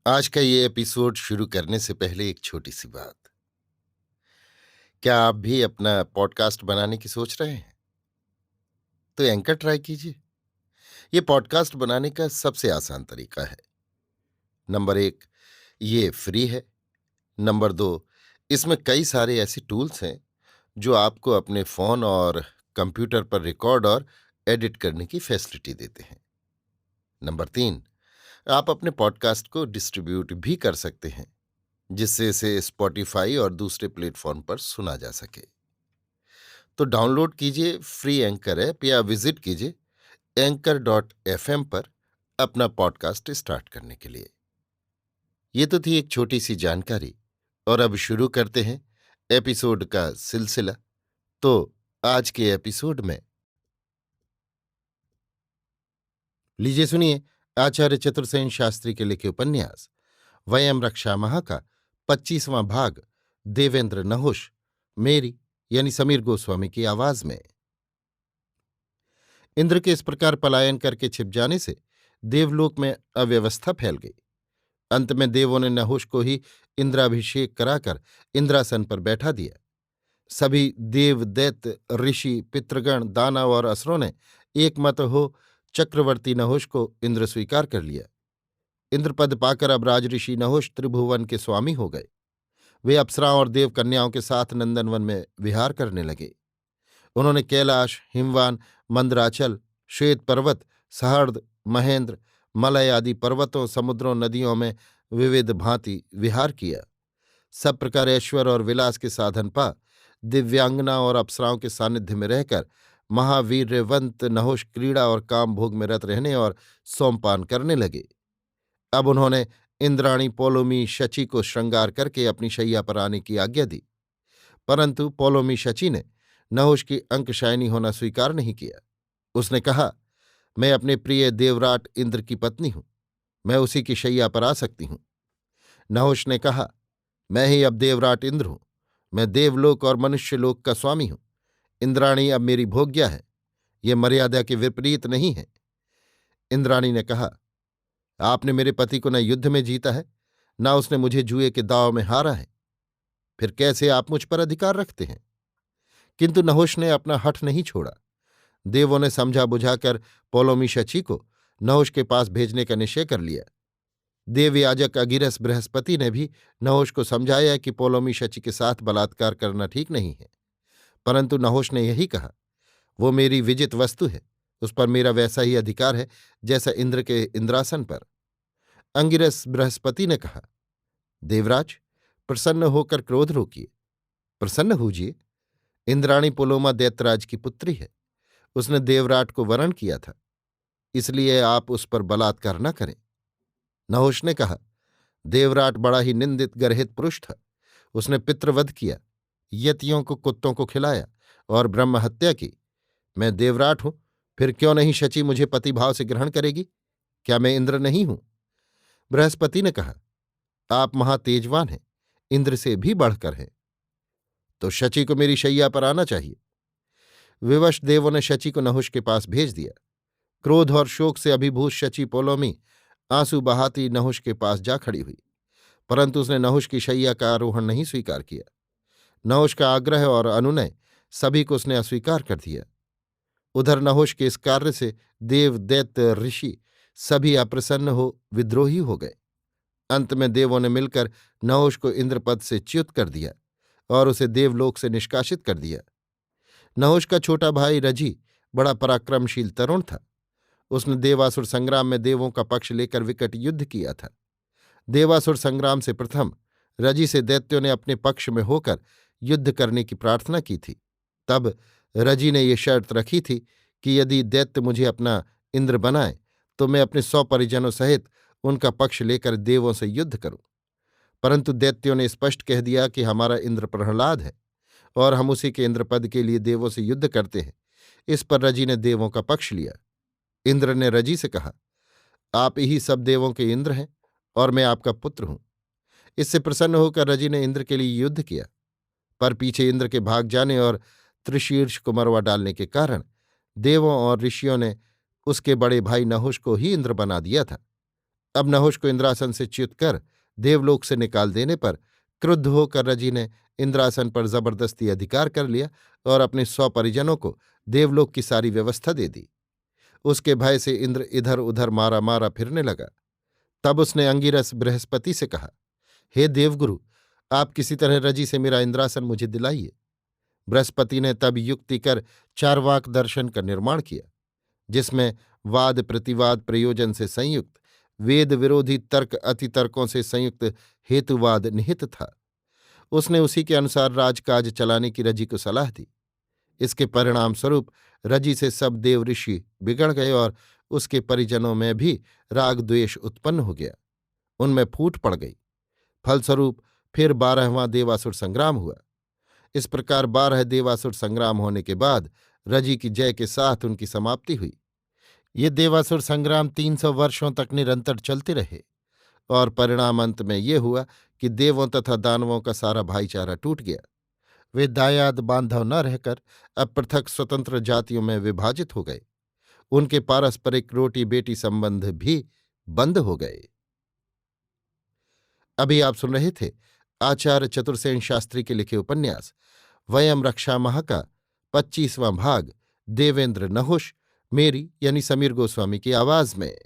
आज का ये एपिसोड शुरू करने से पहले एक छोटी सी बात। क्या आप भी अपना पॉडकास्ट बनाने की सोच रहे हैं? तो एंकर ट्राई कीजिए। ये पॉडकास्ट बनाने का सबसे आसान तरीका है। नंबर एक, ये फ्री है। नंबर दो, इसमें कई सारे ऐसे टूल्स हैं जो आपको अपने फोन और कंप्यूटर पर रिकॉर्ड और एडिट करने की फैसिलिटी देते हैं। नंबर तीन, आप अपने पॉडकास्ट को डिस्ट्रीब्यूट भी कर सकते हैं, जिससे इसे स्पॉटिफाई और दूसरे प्लेटफॉर्म पर सुना जा सके। तो डाउनलोड कीजिए फ्री एंकर ऐप या विजिट कीजिए anchor.fm पर अपना पॉडकास्ट स्टार्ट करने के लिए। ये तो थी एक छोटी सी जानकारी, और अब शुरू करते हैं एपिसोड का सिलसिला। तो आज के एपिसोड में लीजिए सुनिए आचार्य चतुर्सेन शास्त्री के लिखे उपन्यास वयम रक्षामः का 25वां भाग, देवेंद्र नहुष, मेरी यानी समीर गोस्वामी की आवाज में। इंद्र के इस प्रकार पलायन करके छिप जाने से देवलोक में अव्यवस्था फैल गई। अंत में देवों ने नहुष को ही इंद्राभिषेक कराकर इंद्रासन पर बैठा दिया। सभी देव, दैत्य, ऋषि, पितृगण, दानव और असुरों ने एकमत हो चक्रवर्ती नहुष को इंद्र स्वीकार कर लिया। इंद्रपद पाकर अब राजऋषि नहुष त्रिभुवन के स्वामी हो गए। वे अप्सराओं और देव कन्याओं के साथ नंदनवन में विहार करने लगे। उन्होंने कैलाश, हिमवान, मंदराचल, श्वेत पर्वत, सहर्द, महेंद्र, मलय आदि पर्वतों, समुद्रों, नदियों में विविध भांति विहार किया। सब प्रकार ऐश्वर्य और विलास के साधन पा दिव्यांगना और अप्सराओं के सानिध्य में रहकर महावीर्यवंत नहुष क्रीड़ा और काम भोग में रत रहने और सोमपान करने लगे। अब उन्होंने इंद्राणी पोलोमी शची को श्रृंगार करके अपनी शैया पर आने की आज्ञा दी, परंतु पोलोमी शची ने नहुष की अंकशायनी होना स्वीकार नहीं किया। उसने कहा, मैं अपने प्रिय देवराट इंद्र की पत्नी हूं, मैं उसी की शैया पर आ सकती हूं। नहुष ने कहा, मैं ही अब देवराट इंद्र हूं, मैं देवलोक और मनुष्यलोक का स्वामी हूं। इंद्राणी अब मेरी भोग्या है, ये मर्यादा के विपरीत नहीं है। इंद्राणी ने कहा, आपने मेरे पति को न युद्ध में जीता है, न उसने मुझे जुए के दांव में हारा है, फिर कैसे आप मुझ पर अधिकार रखते हैं? किंतु नहुष ने अपना हठ नहीं छोड़ा। देवों ने समझा बुझाकर पोलोमी शची को नहुष के पास भेजने का निश्चय कर लिया। देवयाजक अगिरस बृहस्पति ने भी नहुष को समझाया कि पोलोमी शची के साथ बलात्कार करना ठीक नहीं है, परंतु नहुष ने यही कहा, वो मेरी विजित वस्तु है, उस पर मेरा वैसा ही अधिकार है जैसा इंद्र के इंद्रासन पर। अंगिरस बृहस्पति ने कहा, देवराज, प्रसन्न होकर क्रोध रोकिए, प्रसन्न होजिए। इंद्राणी पुलोमा दैत्यराज की पुत्री है, उसने देवराट को वरण किया था, इसलिए आप उस पर बलात्कार न करें। नहुष ने कहा, देवराट बड़ा ही निंदित गर्हित पुरुष था, उसने पितृवध किया, यतियों को कुत्तों को खिलाया और ब्रह्म हत्या की। मैं देवराट हूं, फिर क्यों नहीं शची मुझे पतिभाव से ग्रहण करेगी? क्या मैं इंद्र नहीं हूं? बृहस्पति ने कहा, आप महातेजवान हैं, इंद्र से भी बढ़कर हैं, तो शची को मेरी शैया पर आना चाहिए। विवश देवों ने शची को नहुष के पास भेज दिया। क्रोध और शोक से अभिभूत शची पोलोमी आंसू बहाती नहुष के पास जा खड़ी हुई, परंतु उसने नहुष की शैया का आरोहण नहीं स्वीकार किया। नहुष का आग्रह और अनुनय सभी को उसने अस्वीकार कर दिया। उधर नहुष के इस कार्य से देव, दैत्य, ऋषि सभी अप्रसन्न हो विद्रोही हो गए। अंत में देवों ने मिलकर नहुष को इंद्रपद से च्युत कर दिया और उसे देवलोक से निष्कासित कर दिया। नहुष का छोटा भाई रजी बड़ा पराक्रमशील तरुण था। उसने देवासुर संग्राम में देवों का पक्ष लेकर विकट युद्ध किया था। देवासुर संग्राम से प्रथम रजी से दैत्यों ने अपने पक्ष में होकर युद्ध करने की प्रार्थना की थी। तब रजी ने ये शर्त रखी थी कि यदि दैत्य मुझे अपना इंद्र बनाए तो मैं अपने 100 परिजनों सहित उनका पक्ष लेकर देवों से युद्ध करूं। परंतु दैत्यों ने स्पष्ट कह दिया कि हमारा इंद्र प्रहलाद है और हम उसी के इंद्रपद के लिए देवों से युद्ध करते हैं। इस पर रजी ने देवों का पक्ष लिया। इंद्र ने रजी से कहा, आप ही सब देवों के इंद्र हैं और मैं आपका पुत्र हूं। इससे प्रसन्न होकर रजी ने इंद्र के लिए युद्ध किया, पर पीछे इंद्र के भाग जाने और त्रिशीर्ष को मरवा डालने के कारण देवों और ऋषियों ने उसके बड़े भाई नहुष को ही इंद्र बना दिया था। अब नहुष को इंद्रासन से च्युत कर देवलोक से निकाल देने पर क्रुद्ध होकर रजी ने इंद्रासन पर जबरदस्ती अधिकार कर लिया और अपने 100 परिजनों को देवलोक की सारी व्यवस्था दे दी। उसके भय से इंद्र इधर उधर मारा मारा फिरने लगा। तब उसने अंगिरस बृहस्पति से कहा, हे देवगुरु, आप किसी तरह रजी से मेरा इंद्रासन मुझे दिलाइए। बृहस्पति ने तब युक्ति कर चार्वाक दर्शन का निर्माण किया, जिसमें वाद प्रतिवाद प्रयोजन से संयुक्त, वेद विरोधी तर्क अतितर्कों से संयुक्त हेतुवाद निहित था। उसने उसी के अनुसार राजकाज चलाने की रजी को सलाह दी। इसके परिणाम स्वरूप रजी से सब देव ऋषि बिगड़ गए और उसके परिजनों में भी राग द्वेष उत्पन्न हो गया, उनमें फूट पड़ गई। फलस्वरूप फिर 12वां देवासुर संग्राम हुआ। इस प्रकार 12 देवासुर संग्राम होने के बाद रजी की जय के साथ उनकी समाप्ति हुई। ये देवासुर संग्राम 300 वर्षों तक निरंतर चलते रहे और परिणाम अंत में ये हुआ कि देवों तथा दानवों का सारा भाईचारा टूट गया। वे दायाद बांधव न रहकर अब पृथक स्वतंत्र जातियों में विभाजित हो गए। उनके पारस्परिक रोटी बेटी संबंध भी बंद हो गए। अभी आप सुन रहे थे आचार्य चतुर्सेन शास्त्री के लिखे उपन्यास वयम रक्षामः का 25वां भाग, देवेंद्र नहुष, मेरी यानी समीर गोस्वामी की आवाज में।